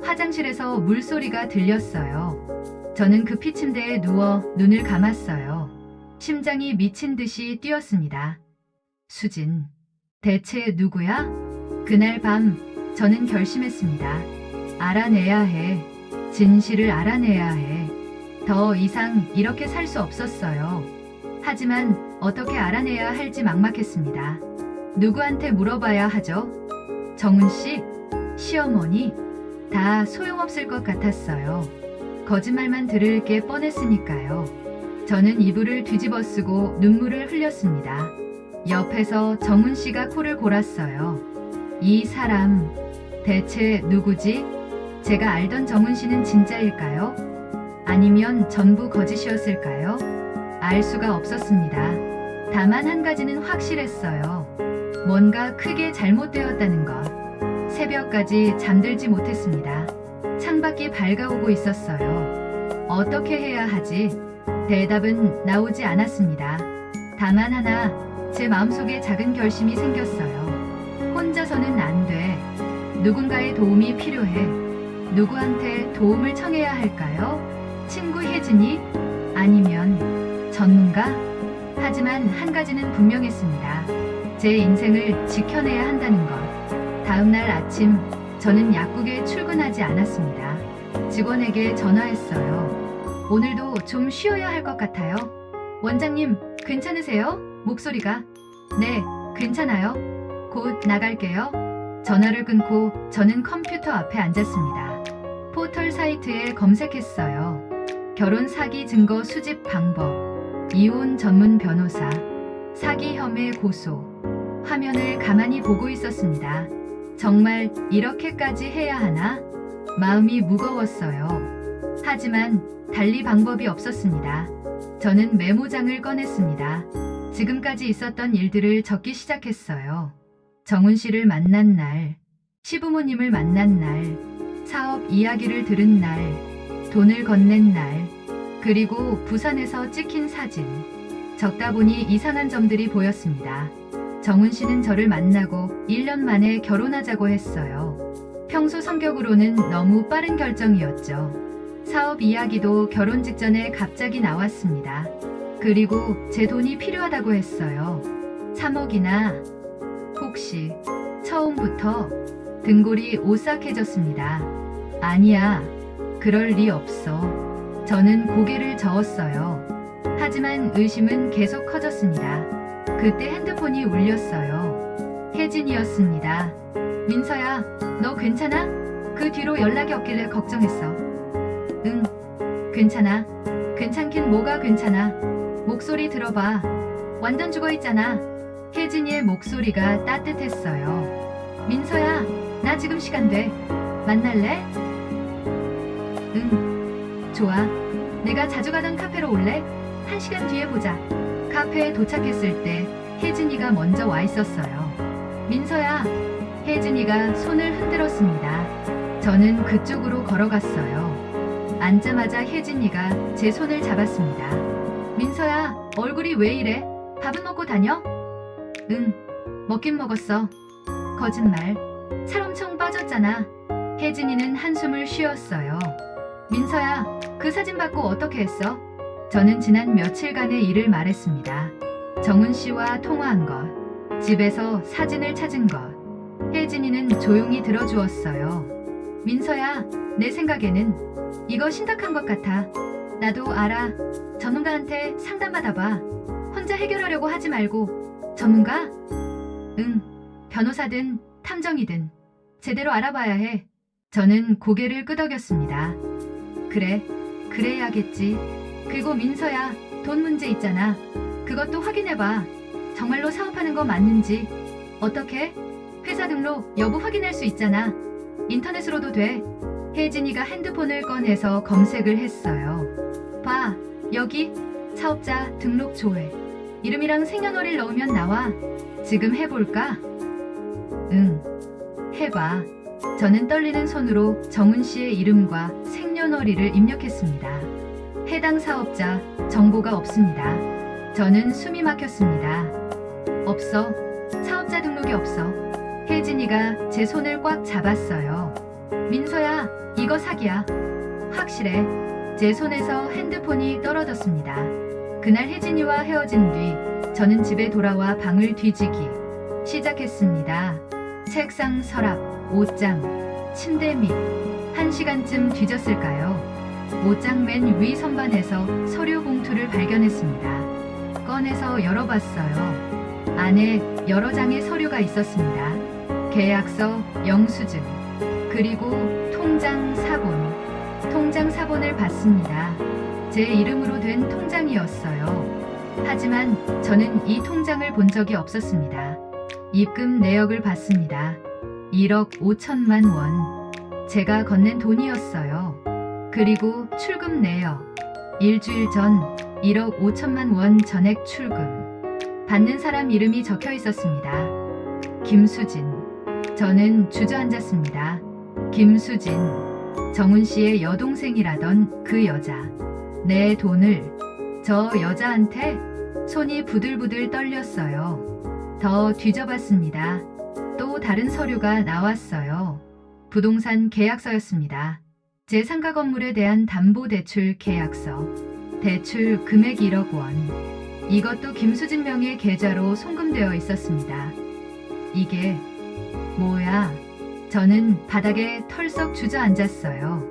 화장실에서 물소리가 들렸어요. 저는 급히 침대에 누워 눈을 감았어요. 심장이 미친 듯이 뛰었습니다. 수진. 대체 누구야? 그날 밤 저는 결심했습니다. 알아내야 해. 진실을 알아내야 해. 더 이상 이렇게 살 수 없었어요. 하지만 어떻게 알아내야 할지 막막했습니다. 누구한테 물어봐야 하죠? 정은 씨? 시어머니? 다 소용없을 것 같았어요. 거짓말만 들을 게 뻔했으니까요. 저는 이불을 뒤집어 쓰고 눈물을 흘렸습니다. 옆에서 정은 씨가 코를 골았어요. 이 사람 대체 누구지? 제가 알던 정은 씨는 진짜일까요? 아니면 전부 거짓이었을까요? 알 수가 없었습니다. 다만 한 가지는 확실했어요. 뭔가 크게 잘못되었다는 것. 새벽까지 잠들지 못했습니다. 창밖이 밝아오고 있었어요. 어떻게 해야 하지? 대답은 나오지 않았습니다. 다만 하나, 제 마음속에 작은 결심이 생겼어요. 혼자서는 안 돼. 누군가의 도움이 필요해. 누구한테 도움을 청해야 할까요? 친구 혜진이? 아니면 전문가? 하지만 한 가지는 분명했습니다. 제 인생을 지켜내야 한다는 것. 다음 날 아침, 저는 약국에 출근하지 않았습니다. 직원에게 전화했어요. 오늘도 좀 쉬어야 할 것 같아요. 원장님, 괜찮으세요? 목소리가. 네, 괜찮아요. 곧 나갈게요. 전화를 끊고 저는 컴퓨터 앞에 앉았습니다. 포털 사이트에 검색했어요. 결혼 사기 증거 수집 방법, 이혼 전문 변호사, 사기 혐의 고소. 화면을 가만히 보고 있었습니다. 정말 이렇게까지 해야 하나? 마음이 무거웠어요. 하지만 달리 방법이 없었습니다. 저는 메모장을 꺼냈습니다. 지금까지 있었던 일들을 적기 시작했어요. 정훈 씨를 만난 날, 시부모님을 만난 날, 사업 이야기를 들은 날, 돈을 건넨 날, 그리고 부산에서 찍힌 사진. 적다 보니 이상한 점들이 보였습니다. 정훈 씨는 저를 만나고 1년 만에 결혼하자고 했어요. 평소 성격으로는 너무 빠른 결정이었죠. 사업 이야기도 결혼 직전에 갑자기 나왔습니다. 그리고 제 돈이 필요하다고 했어요. 3억이나. 혹시 처음부터 등골이 오싹해졌습니다. 아니야, 그럴 리 없어. 저는 고개를 저었어요. 하지만 의심은 계속 커졌습니다. 그때 핸드폰이 울렸어요. 혜진이었습니다. 민서야, 너 괜찮아? 그 뒤로 연락이 없길래 걱정했어. 응, 괜찮아. 괜찮긴 뭐가 괜찮아. 목소리 들어봐. 완전 죽어있잖아. 혜진이의 목소리가 따뜻했어요. 민서야, 나 지금 시간 돼. 만날래? 응, 좋아. 내가 자주 가던 카페로 올래? 1시간 뒤에 보자. 카페에 도착했을 때 혜진이가 먼저 와 있었어요. 민서야. 혜진이가 손을 흔들었습니다. 저는 그쪽으로 걸어갔어요. 앉자마자 혜진이가 제 손을 잡았습니다. 민서야, 얼굴이 왜 이래? 밥은 먹고 다녀? 응, 먹긴 먹었어. 거짓말. 살 엄청 빠졌잖아. 혜진이는 한숨을 쉬었어요. 민서야, 그 사진 받고 어떻게 했어? 저는 지난 며칠간의 일을 말했습니다. 정훈 씨와 통화한 것, 집에서 사진을 찾은 것. 혜진이는 조용히 들어주었어요. 민서야, 내 생각에는 이거 심각한 것 같아. 나도 알아. 전문가한테 상담받아봐. 혼자 해결하려고 하지 말고. 전문가? 응, 변호사든 탐정이든 제대로 알아봐야 해. 저는 고개를 끄덕였습니다. 그래, 그래야겠지. 그리고 민서야, 돈 문제 있잖아. 그것도 확인해봐. 정말로 사업하는 거 맞는지. 어떻게? 회사 등록 여부 확인할 수 있잖아. 인터넷으로도 돼. 혜진이가 핸드폰을 꺼내서 검색을 했어요. 봐, 여기 사업자 등록 조회. 이름이랑 생년월일 넣으면 나와. 지금 해볼까? 응, 해봐. 저는 떨리는 손으로 정훈 씨의 이름과 생년월일을 입력했습니다. 해당 사업자 정보가 없습니다. 저는 숨이 막혔습니다. 없어. 사업자 등록이 없어. 혜진이가 제 손을 꽉 잡았어요. 민서야, 이거 사기야. 확실해. 제 손에서 핸드폰이 떨어졌습니다. 그날 혜진이와 헤어진 뒤 저는 집에 돌아와 방을 뒤지기 시작했습니다. 책상, 서랍, 옷장, 침대 밑 1시간쯤 뒤졌을까요? 옷장 맨 위 선반에서 서류 봉투를 발견했습니다. 꺼내서 열어봤어요. 안에 여러 장의 서류가 있었습니다. 계약서, 영수증, 그리고 통장 사본. 통장 사본을 봤습니다. 제 이름으로 된 통장이었어요. 하지만 저는 이 통장을 본 적이 없었습니다. 입금 내역을 봤습니다. 1억 5천만 원. 제가 건넨 돈이었어요. 그리고 출금 내역. 일주일 전 1억 5천만 원 전액 출금. 받는 사람 이름이 적혀 있었습니다. 김수진. 저는 주저앉았습니다. 김수진. 정훈 씨의 여동생이라던 그 여자. 내 돈을 저 여자한테? 손이 부들부들 떨렸어요. 더 뒤져봤습니다. 또 다른 서류가 나왔어요. 부동산 계약서였습니다. 제 상가 건물에 대한 담보대출 계약서. 대출 금액 1억 원. 이것도 김수진 명의 계좌로 송금되어 있었습니다. 이게 뭐야? 저는 바닥에 털썩 주저앉았어요.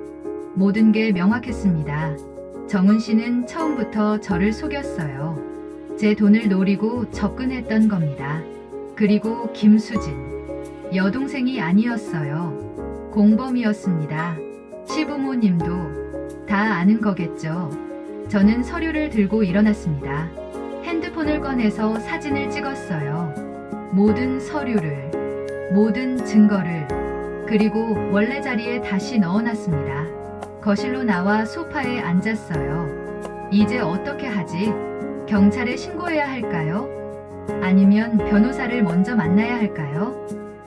모든 게 명확했습니다. 정훈 씨는 처음부터 저를 속였어요. 제 돈을 노리고 접근했던 겁니다. 그리고 김수진. 여동생이 아니었어요. 공범이었습니다. 시부모님도 다 아는 거겠죠. 저는 서류를 들고 일어났습니다. 핸드폰을 꺼내서 사진을 찍었어요. 모든 서류를, 모든 증거를, 그리고 원래 자리에 다시 넣어놨습니다. 거실로 나와 소파에 앉았어요. 이제 어떻게 하지? 경찰에 신고해야 할까요? 아니면 변호사를 먼저 만나야 할까요?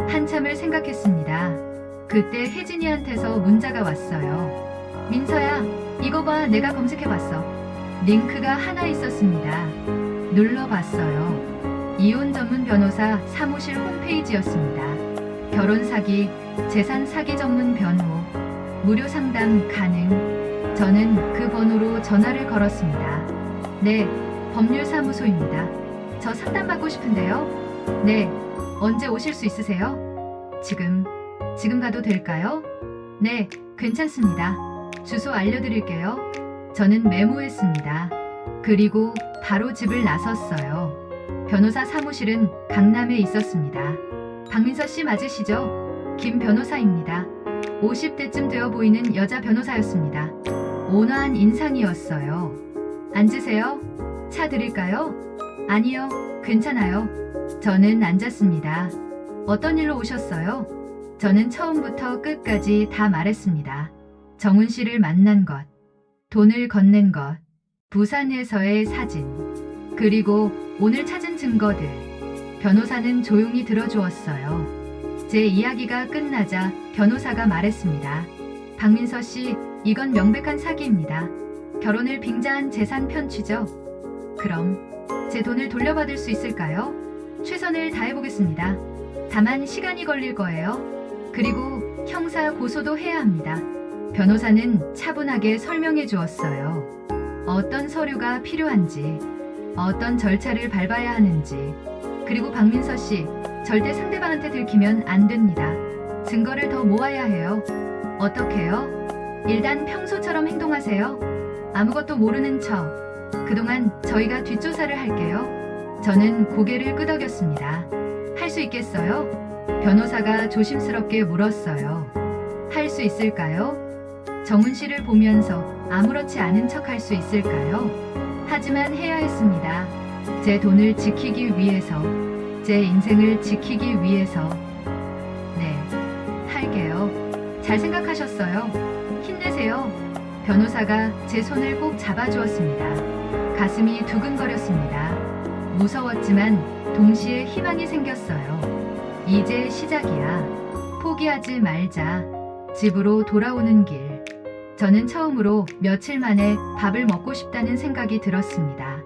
한참을 생각했습니다. 그때 혜진이한테서 문자가 왔어요. 민서야, 이거 봐, 내가 검색해봤어. 링크가 하나 있었습니다. 눌러봤어요. 이혼 전문 변호사 사무실 홈페이지였습니다. 결혼 사기, 재산 사기 전문 변호, 무료 상담 가능. 저는 그 번호로 전화를 걸었습니다. 네, 법률사무소입니다. 저 상담받고 싶은데요. 네, 언제 오실 수 있으세요? 지금 가도 될까요? 네, 괜찮습니다. 주소 알려드릴게요. 저는 메모했습니다. 그리고 바로 집을 나섰어요. 변호사 사무실은 강남에 있었습니다. 박민서 씨 맞으시죠? 김 변호사입니다. 50대쯤 되어 보이는 여자 변호사였습니다. 온화한 인상이었어요. 앉으세요. 차 드릴까요? 아니요, 괜찮아요. 저는 앉았습니다. 어떤 일로 오셨어요? 저는 처음부터 끝까지 다 말했습니다. 정훈 씨를 만난 것, 돈을 건넨 것, 부산에서의 사진, 그리고 오늘 찾은 증거들. 변호사는 조용히 들어주었어요. 제 이야기가 끝나자 변호사가 말했습니다. 박민서 씨, 이건 명백한 사기입니다. 결혼을 빙자한 재산 편취죠. 그럼 제 돈을 돌려받을 수 있을까요? 최선을 다해보겠습니다. 다만 시간이 걸릴 거예요. 그리고 형사 고소도 해야 합니다. 변호사는 차분하게 설명해 주었어요. 어떤 서류가 필요한지, 어떤 절차를 밟아야 하는지, 그리고 박민서 씨, 절대 상대방한테 들키면 안 됩니다. 증거를 더 모아야 해요. 어떻게요? 일단 평소처럼 행동하세요. 아무것도 모르는 척. 그동안 저희가 뒷조사를 할게요. 저는 고개를 끄덕였습니다. 할 수 있겠어요? 변호사가 조심스럽게 물었어요. 할 수 있을까요? 정훈 씨를 보면서 아무렇지 않은 척 할 수 있을까요? 하지만 해야 했습니다. 제 돈을 지키기 위해서, 제 인생을 지키기 위해서. 네, 할게요. 잘 생각하셨어요. 힘내세요. 변호사가 제 손을 꼭 잡아주었습니다. 가슴이 두근거렸습니다. 무서웠지만 동시에 희망이 생겼어요. 이제 시작이야. 포기하지 말자. 집으로 돌아오는 길. 저는 처음으로 며칠 만에 밥을 먹고 싶다는 생각이 들었습니다.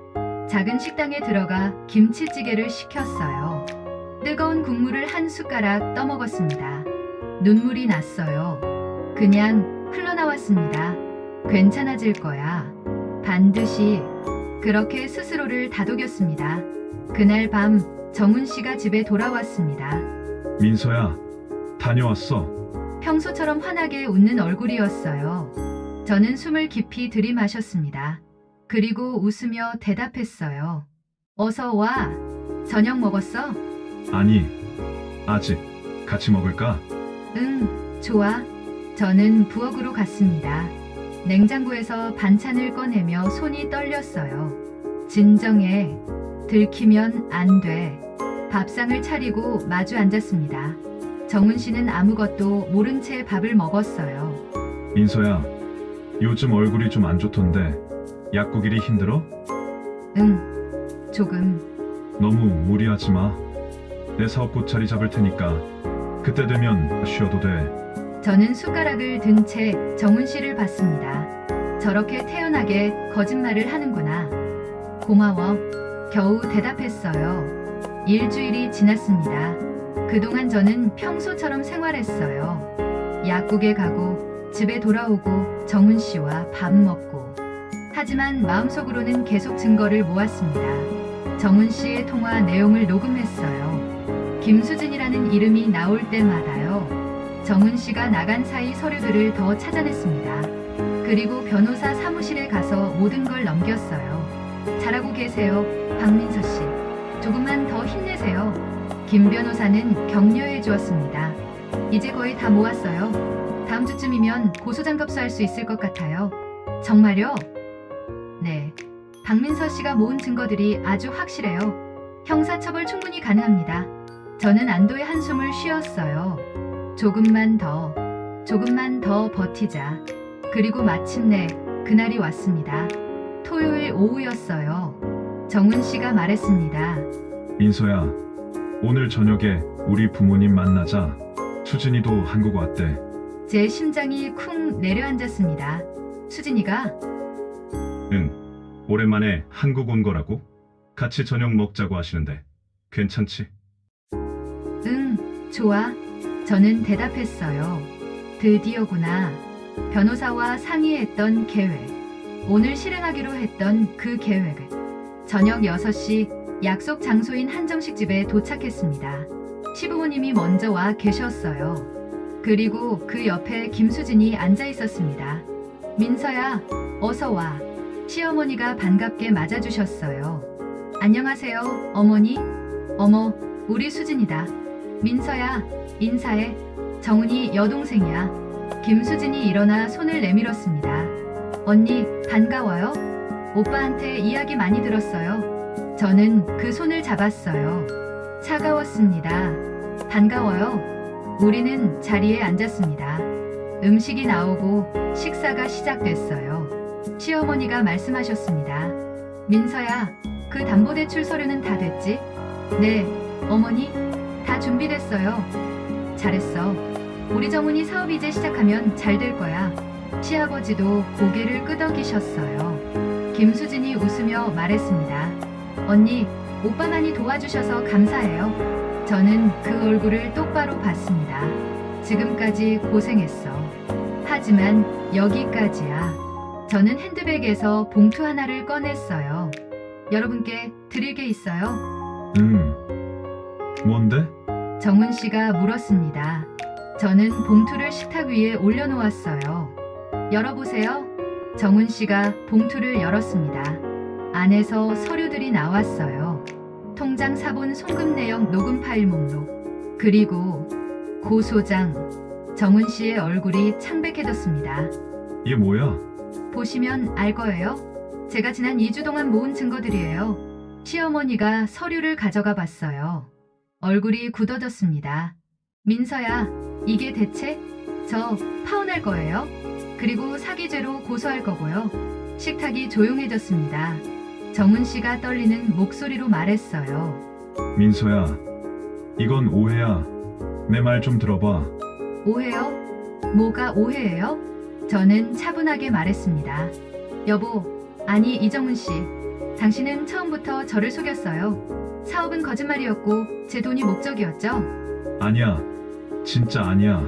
작은 식당에 들어가 김치찌개를 시켰어요. 뜨거운 국물을 한 숟가락 떠먹었습니다. 눈물이 났어요. 그냥 흘러나왔습니다. 괜찮아질 거야. 반드시. 그렇게 스스로를 다독였습니다. 그날 밤 정훈 씨가 집에 돌아왔습니다. 민서야, 다녀왔어. 평소처럼 환하게 웃는 얼굴이었어요. 저는 숨을 깊이 들이마셨습니다. 그리고 웃으며 대답했어요. 어서 와. 저녁 먹었어? 아니, 아직. 같이 먹을까? 응, 좋아. 저는 부엌으로 갔습니다. 냉장고에서 반찬을 꺼내며 손이 떨렸어요. 진정해. 들키면 안 돼. 밥상을 차리고 마주 앉았습니다. 정훈 씨는 아무것도 모른 채 밥을 먹었어요. 민서야, 요즘 얼굴이 좀 안 좋던데 약국일이 힘들어? 응, 조금. 너무 무리하지 마. 내 사업 곧 자리 잡을 테니까 그때 되면 쉬어도 돼. 저는 숟가락을 든 채 정훈 씨를 봤습니다. 저렇게 태연하게 거짓말을 하는구나. 고마워. 겨우 대답했어요. 일주일이 지났습니다. 그동안 저는 평소처럼 생활했어요. 약국에 가고 집에 돌아오고 정훈 씨와 밥 먹고. 하지만 마음속으로는 계속 증거를 모았습니다. 정훈 씨의 통화 내용을 녹음했어요. 김수진이라는 이름이 나올 때마다요. 정훈 씨가 나간 사이 서류들을 더 찾아냈습니다. 그리고 변호사 사무실에 가서 모든 걸 넘겼어요. 잘하고 계세요, 박민서 씨. 조금만 더 힘내세요. 김 변호사는 격려해 주었습니다. 이제 거의 다 모았어요. 다음 주쯤이면 고소장 접수할 수 있을 것 같아요. 정말요? 네. 박민서 씨가 모은 증거들이 아주 확실해요. 형사처벌 충분히 가능합니다. 저는 안도의 한숨을 쉬었어요. 조금만 더 버티자. 그리고 마침내 그날이 왔습니다. 토요일 오후였어요. 정훈 씨가 말했습니다. 민서야, 오늘 저녁에 우리 부모님 만나자. 수진이도 한국 왔대. 제 심장이 쿵 내려앉았습니다. 수진이가? 응. 오랜만에 한국 온 거라고? 같이 저녁 먹자고 하시는데 괜찮지? 응, 좋아. 저는 대답했어요. 드디어구나. 변호사와 상의했던 계획. 오늘 실행하기로 했던 그 계획을. 저녁 6시 약속 장소인 한정식 집에 도착했습니다. 시부모님이 먼저 와 계셨어요. 그리고 그 옆에 김수진이 앉아 있었습니다. 민서야, 어서 와. 시어머니가 반갑게 맞아주셨어요. 안녕하세요, 어머니. 어머, 우리 수진이다. 민서야, 인사해. 정훈이 여동생이야. 김수진이 일어나 손을 내밀었습니다. 언니, 반가워요. 오빠한테 이야기 많이 들었어요. 저는 그 손을 잡았어요. 차가웠습니다. 반가워요. 우리는 자리에 앉았습니다. 음식이 나오고 식사가 시작됐어요. 시어머니가 말씀하셨습니다. 민서야, 그 담보대출 서류는 다 됐지? 네, 어머니. 다 준비됐어요. 잘했어. 우리 정훈이 사업 이제 시작하면 잘 될 거야. 시아버지도 고개를 끄덕이셨어요. 김수진이 웃으며 말했습니다. 언니, 오빠 많이 도와주셔서 감사해요. 저는 그 얼굴을 똑바로 봤습니다. 지금까지 고생했어. 하지만 여기까지야. 저는 핸드백에서 봉투 하나를 꺼냈어요. 여러분께 드릴 게 있어요. 뭔데? 정훈 씨가 물었습니다. 저는 봉투를 식탁 위에 올려놓았어요. 열어보세요. 정훈 씨가 봉투를 열었습니다. 안에서 서류들이 나왔어요. 통장 사본 송금 내역 녹음 파일 목록. 그리고 고소장. 정훈 씨의 얼굴이 창백해졌습니다. 이게 뭐야? 보시면 알 거예요. 제가 지난 2주 동안 모은 증거들이에요. 시어머니가 서류를 가져가 봤어요. 얼굴이 굳어졌습니다. 민서야, 이게 대체? 저 파혼할 거예요. 그리고 사기죄로 고소할 거고요. 식탁이 조용해졌습니다. 정훈 씨가 떨리는 목소리로 말했어요. 민서야, 이건 오해야. 내 말 좀 들어봐. 오해요? 뭐가 오해예요? 저는 차분하게 말했습니다. 여보, 아니 이정훈 씨. 당신은 처음부터 저를 속였어요. 사업은 거짓말이었고 제 돈이 목적이었죠. 아니야. 진짜 아니야.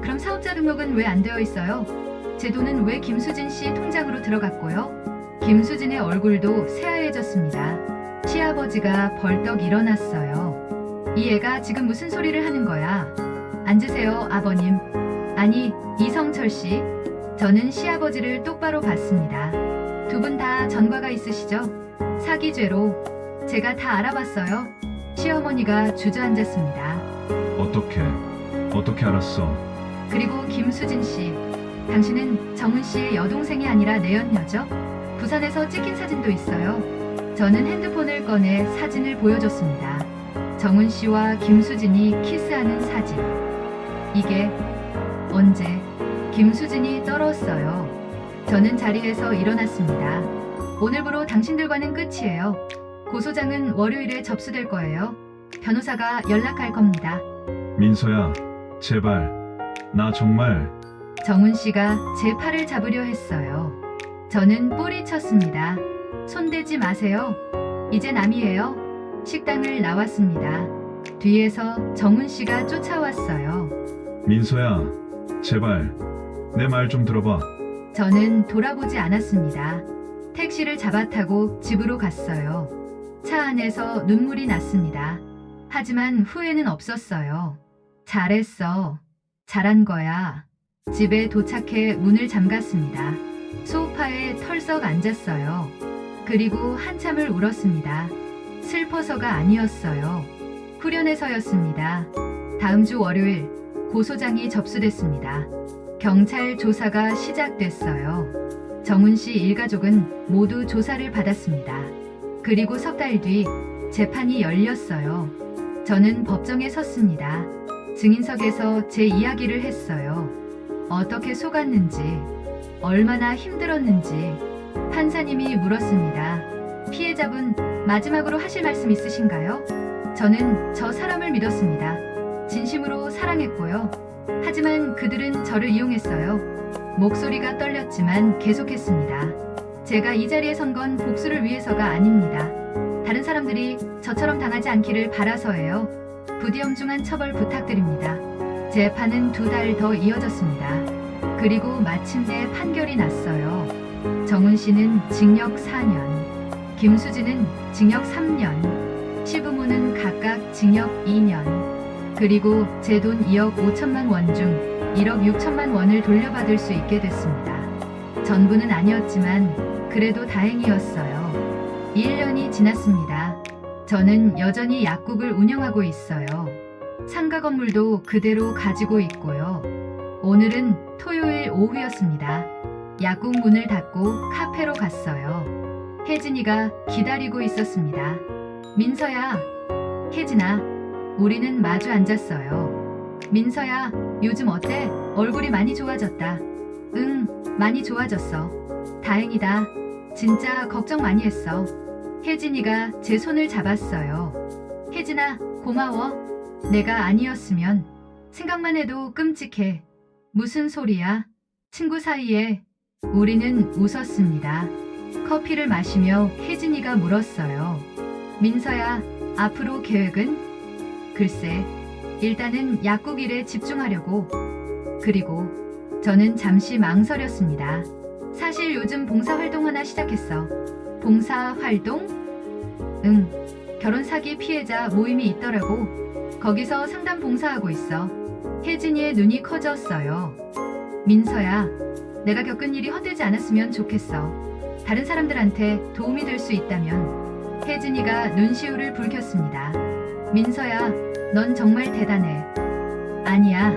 그럼 사업자 등록은 왜 안 되어 있어요? 제 돈은 왜 김수진 씨 통장으로 들어갔고요? 김수진의 얼굴도 새하얘졌습니다. 시아버지가 벌떡 일어났어요. 이 애가 지금 무슨 소리를 하는 거야? 앉으세요, 아버님. 아니, 이성철 씨. 저는 시아버지를 똑바로 봤습니다. 두 분 다 전과가 있으시죠? 사기죄로. 제가 다 알아봤어요. 시어머니가 주저앉았습니다. 어떻게 알았어? 그리고 김수진 씨. 당신은 정훈 씨의 여동생이 아니라 내연녀죠? 부산에서 찍힌 사진도 있어요. 저는 핸드폰을 꺼내 사진을 보여줬습니다. 정훈 씨와 김수진이 키스하는 사진. 이게 언제? 김수진이 떨었어요. 저는 자리에서 일어났습니다. 오늘부로 당신들과는 끝이에요. 고소장은 월요일에 접수될 거예요. 변호사가 연락할 겁니다. 민서야, 제발. 나 정말. 정훈 씨가 제 팔을 잡으려 했어요. 저는 뿌리쳤습니다. 손대지 마세요. 이제 남이에요. 식당을 나왔습니다. 뒤에서 정훈 씨가 쫓아왔어요. 민서야, 제발. 내 말 좀 들어봐. 저는 돌아보지 않았습니다. 택시를 잡아타고 집으로 갔어요. 차 안에서 눈물이 났습니다. 하지만 후회는 없었어요. 잘했어. 잘한 거야. 집에 도착해 문을 잠갔습니다. 소파에 털썩 앉았어요. 그리고 한참을 울었습니다. 슬퍼서가 아니었어요. 후련해서였습니다. 다음 주 월요일 고소장이 접수됐습니다. 경찰 조사가 시작됐어요. 정훈 씨 일가족은 모두 조사를 받았습니다. 그리고 석 달 뒤 재판이 열렸어요. 저는 법정에 섰습니다. 증인석에서 제 이야기를 했어요. 어떻게 속았는지, 얼마나 힘들었는지 판사님이 물었습니다. 피해자분, 마지막으로 하실 말씀 있으신가요? 저는 저 사람을 믿었습니다. 진심으로 사랑했고요. 하지만 그들은 저를 이용했어요. 목소리가 떨렸지만 계속했습니다. 제가 이 자리에 선 건 복수를 위해서가 아닙니다. 다른 사람들이 저처럼 당하지 않기를 바라서예요. 부디 엄중한 처벌 부탁드립니다. 재판은 2달 더 이어졌습니다. 그리고 마침내 판결이 났어요. 정훈 씨는 징역 4년, 김수진은 징역 3년, 시부모는 각각 징역 2년, 그리고 제 돈 2억 5천만 원 중 1억 6천만 원을 돌려받을 수 있게 됐습니다. 전부는 아니었지만 그래도 다행이었어요. 1년이 지났습니다. 저는 여전히 약국을 운영하고 있어요. 상가 건물도 그대로 가지고 있고요. 오늘은 토요일 오후였습니다. 약국 문을 닫고 카페로 갔어요. 혜진이가 기다리고 있었습니다. 민서야, 혜진아, 우리는 마주 앉았어요. 민서야, 요즘 어때? 얼굴이 많이 좋아졌다. 응, 많이 좋아졌어. 다행이다. 진짜 걱정 많이 했어. 혜진이가 제 손을 잡았어요. 혜진아, 고마워. 내가 아니었으면. 생각만 해도 끔찍해. 무슨 소리야? 친구 사이에. 우리는 웃었습니다. 커피를 마시며 혜진이가 물었어요. 민서야, 앞으로 계획은? 글쎄, 일단은 약국 일에 집중하려고. 그리고 저는 잠시 망설였습니다. 사실 요즘 봉사활동 하나 시작했어. 봉사활동? 응, 결혼 사기 피해자 모임이 있더라고. 거기서 상담 봉사하고 있어. 혜진이의 눈이 커졌어요. 민서야, 내가 겪은 일이 헛되지 않았으면 좋겠어. 다른 사람들한테 도움이 될 수 있다면. 혜진이가 눈시울을 붉혔습니다. 민서야, 넌 정말 대단해. 아니야.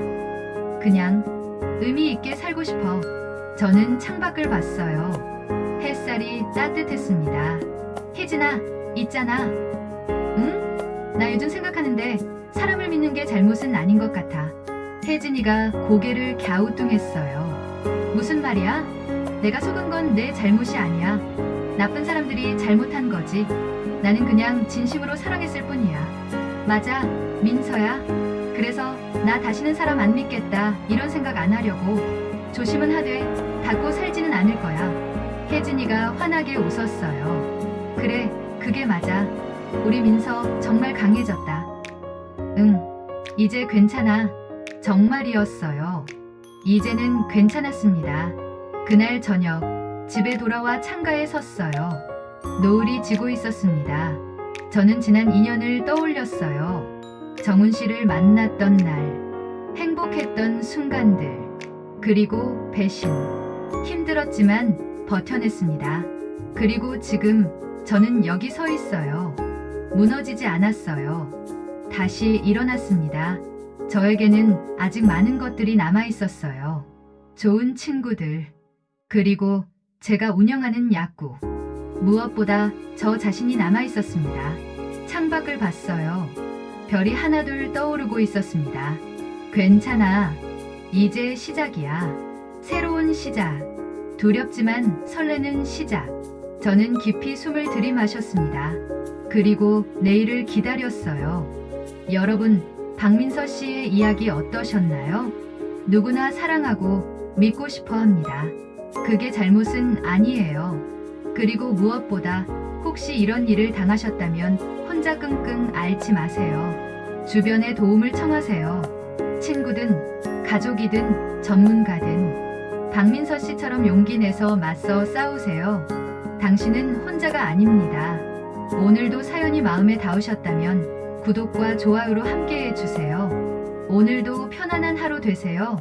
그냥 의미 있게 살고 싶어. 저는 창밖을 봤어요. 햇살이 따뜻했습니다. 혜진아, 있잖아. 응? 나 요즘 생각하는데 사람을 믿는 게 잘못은 아닌 것 같아. 혜진이가 고개를 갸우뚱했어요. 무슨 말이야? 내가 속은 건 내 잘못이 아니야. 나쁜 사람들이 잘못한 거지. 나는 그냥 진심으로 사랑했을 뿐이야. 맞아, 민서야. 그래서 나 다시는 사람 안 믿겠다 이런 생각 안 하려고. 조심은 하되 닫고 살지는 않을 거야. 혜진이가 환하게 웃었어요. 그래, 그게 맞아. 우리 민서 정말 강해졌다. 응, 이제 괜찮아. 정말이었어요. 이제는 괜찮았습니다. 그날 저녁 집에 돌아와 창가에 섰어요. 노을이 지고 있었습니다. 저는 지난 2년을 떠올렸어요. 정훈 씨를 만났던 날, 행복했던 순간들, 그리고 배신. 힘들었지만 버텨냈습니다. 그리고 지금 저는 여기 서 있어요. 무너지지 않았어요. 다시 일어났습니다. 저에게는 아직 많은 것들이 남아 있었어요. 좋은 친구들, 그리고 제가 운영하는 약국. 무엇보다 저 자신이 남아 있었습니다. 창밖을 봤어요. 별이 하나둘 떠오르고 있었습니다. 괜찮아. 이제 시작이야. 새로운 시작. 두렵지만 설레는 시작. 저는 깊이 숨을 들이마셨습니다. 그리고 내일을 기다렸어요. 여러분, 박민서 씨의 이야기 어떠셨나요? 누구나 사랑하고 믿고 싶어 합니다. 그게 잘못은 아니에요. 그리고 무엇보다 혹시 이런 일을 당하셨다면 혼자 끙끙 앓지 마세요. 주변에 도움을 청하세요. 친구든 가족이든 전문가든 박민서 씨처럼 용기 내서 맞서 싸우세요. 당신은 혼자가 아닙니다. 오늘도 사연이 마음에 닿으셨다면 구독과 좋아요로 함께해 주세요. 오늘도 편안한 하루 되세요.